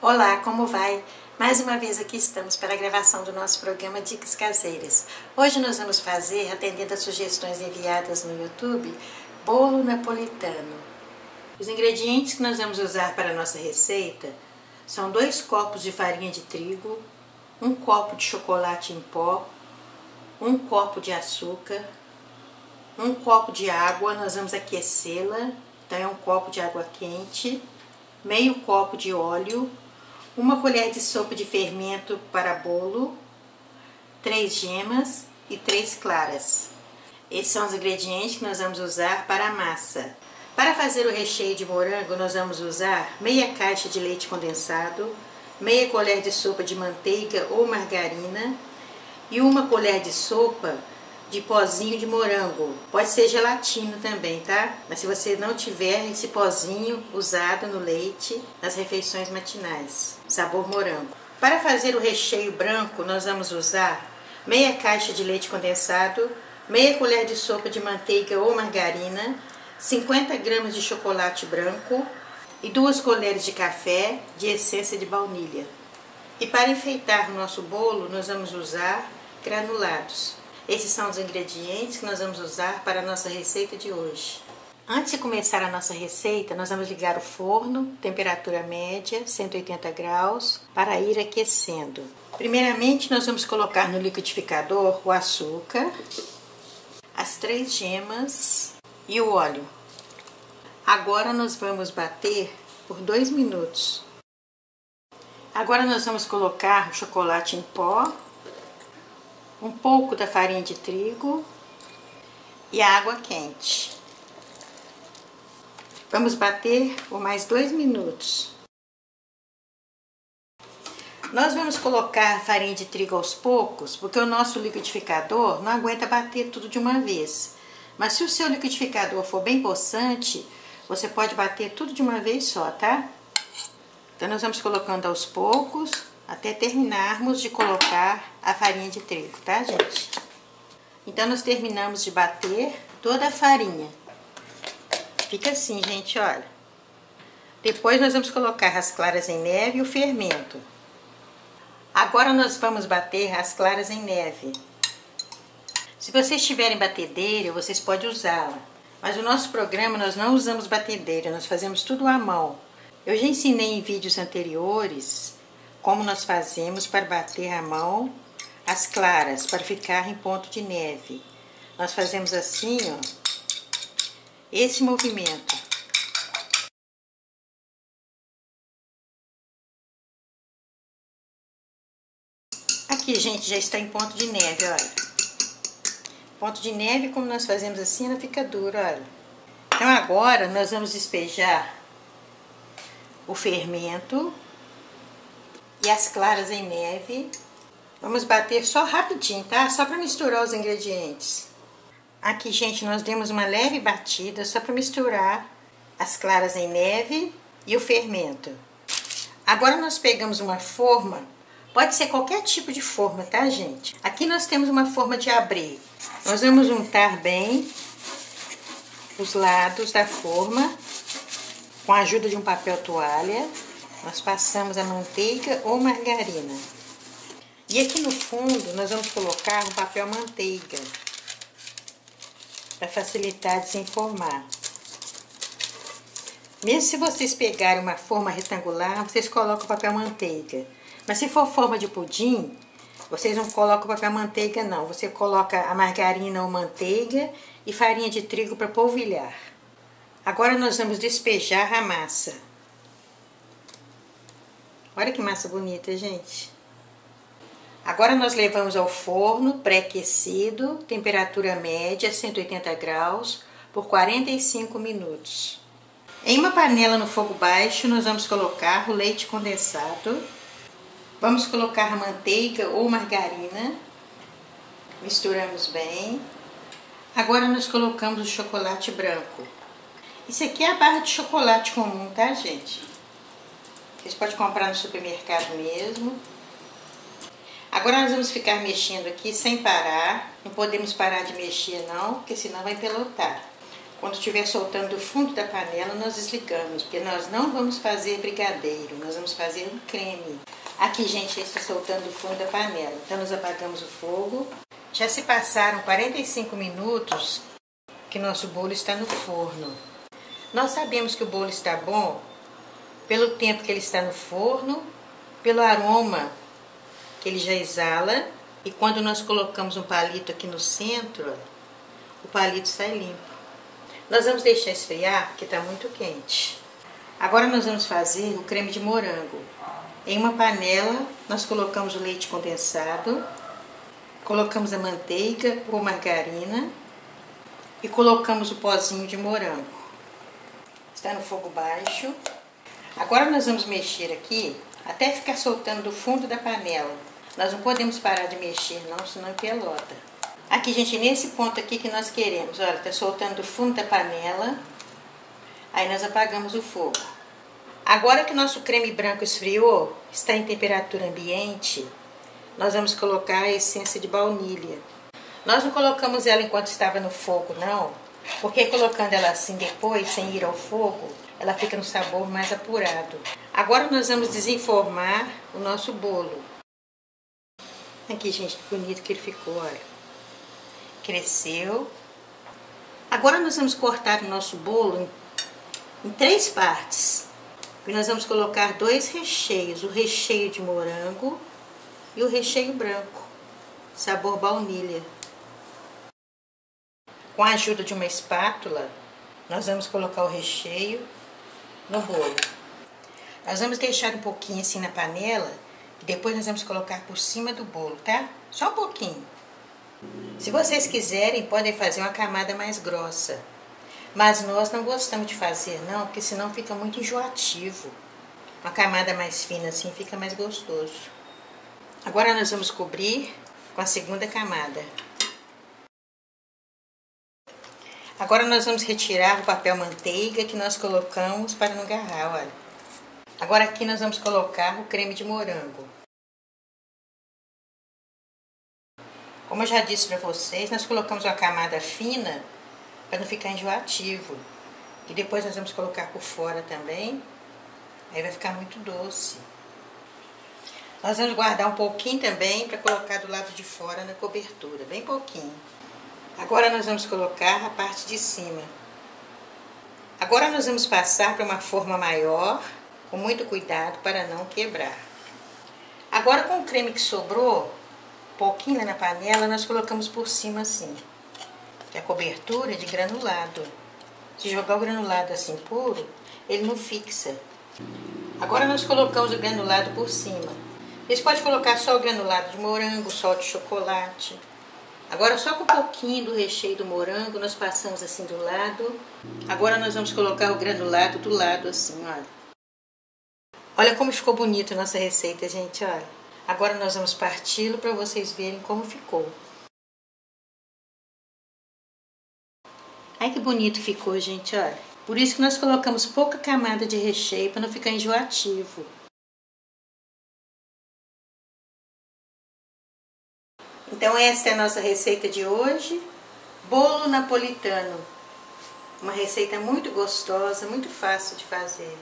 Olá, como vai? Mais uma vez aqui estamos para a gravação do nosso programa Dicas Caseiras. Hoje nós vamos fazer, atendendo às sugestões enviadas no YouTube, bolo napolitano. Os ingredientes que nós vamos usar para a nossa receita são 2 copos de farinha de trigo, 1 copo de chocolate em pó, 1 copo de açúcar, 1 copo de água, nós vamos aquecê-la, então é 1 copo de água quente, meio copo de óleo, 1 colher de sopa de fermento para bolo, 3 gemas e 3 claras. Esses são os ingredientes que nós vamos usar para a massa. Para fazer o recheio de morango, nós vamos usar meia caixa de leite condensado, meia colher de sopa de manteiga ou margarina e 1 colher de sopa de pozinho de morango. Pode ser gelatina também, tá? Mas se você não tiver esse pozinho usado no leite nas refeições matinais, sabor morango. Para fazer o recheio branco, nós vamos usar meia caixa de leite condensado, meia colher de sopa de manteiga ou margarina, 50 gramas de chocolate branco e 2 colheres de café de essência de baunilha. E para enfeitar o nosso bolo, nós vamos usar granulados. Esses são os ingredientes que nós vamos usar para a nossa receita de hoje. Antes de começar a nossa receita, nós vamos ligar o forno, temperatura média, 180 graus, para ir aquecendo. Primeiramente, nós vamos colocar no liquidificador o açúcar, as 3 gemas e o óleo. Agora nós vamos bater por 2 minutos. Agora nós vamos colocar o chocolate em pó, um pouco da farinha de trigo e a água quente. Vamos bater por mais 2 minutos. Nós vamos colocar a farinha de trigo aos poucos, porque o nosso liquidificador não aguenta bater tudo de uma vez. Mas se o seu liquidificador for bem possante, você pode bater tudo de uma vez só, tá? Então nós vamos colocando aos poucos, até terminarmos de colocar a farinha de trigo, tá, gente? Então, nós terminamos de bater toda a farinha. Fica assim, gente, olha. Depois, nós vamos colocar as claras em neve e o fermento. Agora, nós vamos bater as claras em neve. Se vocês tiverem batedeira, vocês podem usá-la. Mas no nosso programa, nós não usamos batedeira, nós fazemos tudo à mão. Eu já ensinei em vídeos anteriores como nós fazemos para bater à mão as claras, para ficar em ponto de neve. Nós fazemos assim, ó, esse movimento. Aqui, gente, já está em ponto de neve, olha. Ponto de neve, como nós fazemos assim, ela fica dura, olha. Então, agora, nós vamos despejar o fermento e as claras em neve. Vamos bater só rapidinho, tá? Só para misturar os ingredientes. Aqui, gente, nós demos uma leve batida só para misturar as claras em neve e o fermento. Agora nós pegamos uma forma, pode ser qualquer tipo de forma, tá, gente? Aqui nós temos uma forma de abrir. Nós vamos untar bem os lados da forma com a ajuda de um papel toalha. Nós passamos a manteiga ou margarina. E aqui no fundo, nós vamos colocar um papel manteiga, para facilitar desenformar. Mesmo se vocês pegarem uma forma retangular, vocês colocam o papel manteiga. Mas se for forma de pudim, vocês não colocam papel manteiga não. Você coloca a margarina ou manteiga e farinha de trigo para polvilhar. Agora nós vamos despejar a massa. Olha que massa bonita, gente. Agora nós levamos ao forno pré-aquecido, temperatura média, 180 graus, por 45 minutos. Em uma panela no fogo baixo, nós vamos colocar o leite condensado. Vamos colocar a manteiga ou margarina. Misturamos bem. Agora nós colocamos o chocolate branco. Isso aqui é a barra de chocolate comum, tá, gente? Vocês podem comprar no supermercado mesmo. Agora nós vamos ficar mexendo aqui sem parar. Não podemos parar de mexer não, porque senão vai empelotar. Quando estiver soltando do fundo da panela, nós desligamos, porque nós não vamos fazer brigadeiro, nós vamos fazer um creme. Aqui, gente, está soltando do fundo da panela. Então, nós apagamos o fogo. Já se passaram 45 minutos que nosso bolo está no forno. Nós sabemos que o bolo está bom pelo tempo que ele está no forno, pelo aroma que ele já exala. E quando nós colocamos um palito aqui no centro, o palito sai limpo. Nós vamos deixar esfriar, porque está muito quente. Agora nós vamos fazer o creme de morango. Em uma panela, nós colocamos o leite condensado, colocamos a manteiga ou margarina e colocamos o pozinho de morango. Está no fogo baixo. Agora nós vamos mexer aqui até ficar soltando do fundo da panela. Nós não podemos parar de mexer não, senão empelota. Aqui, gente, nesse ponto aqui que nós queremos, olha, tá soltando do fundo da panela. Aí nós apagamos o fogo. Agora que o nosso creme branco esfriou, está em temperatura ambiente, nós vamos colocar a essência de baunilha. Nós não colocamos ela enquanto estava no fogo, não, porque colocando ela assim depois, sem ir ao fogo, ela fica no sabor mais apurado. Agora nós vamos desenformar o nosso bolo. Aqui, gente, que bonito que ele ficou, olha. Cresceu. Agora nós vamos cortar o nosso bolo em 3 partes. E nós vamos colocar 2 recheios, o recheio de morango e o recheio branco, sabor baunilha. Com a ajuda de uma espátula, nós vamos colocar o recheio no bolo. Nós vamos deixar um pouquinho assim na panela e depois nós vamos colocar por cima do bolo, tá? Só um pouquinho. Se vocês quiserem, podem fazer uma camada mais grossa. Mas nós não gostamos de fazer, não, porque senão fica muito enjoativo. Uma camada mais fina assim fica mais gostoso. Agora nós vamos cobrir com a segunda camada. Agora nós vamos retirar o papel manteiga que nós colocamos para não agarrar, olha. Agora aqui nós vamos colocar o creme de morango. Como eu já disse para vocês, nós colocamos uma camada fina para não ficar enjoativo. E depois nós vamos colocar por fora também. Aí vai ficar muito doce. Nós vamos guardar um pouquinho também para colocar do lado de fora na cobertura, bem pouquinho. Agora nós vamos colocar a parte de cima. Agora nós vamos passar para uma forma maior, com muito cuidado para não quebrar. Agora com o creme que sobrou, pouquinho na panela, nós colocamos por cima assim, que a cobertura é de granulado. Se jogar o granulado assim puro, ele não fixa. Agora nós colocamos o granulado por cima. Vocês podem colocar só o granulado de morango, só de chocolate. Agora só com um pouquinho do recheio do morango, nós passamos assim do lado. Agora nós vamos colocar o granulado do lado assim, olha. Olha como ficou bonito a nossa receita, gente, olha. Agora nós vamos parti-lo para vocês verem como ficou. Ai, que bonito ficou, gente, olha. Por isso que nós colocamos pouca camada de recheio para não ficar enjoativo. Então esta é a nossa receita de hoje. Bolo napolitano. Uma receita muito gostosa, muito fácil de fazer.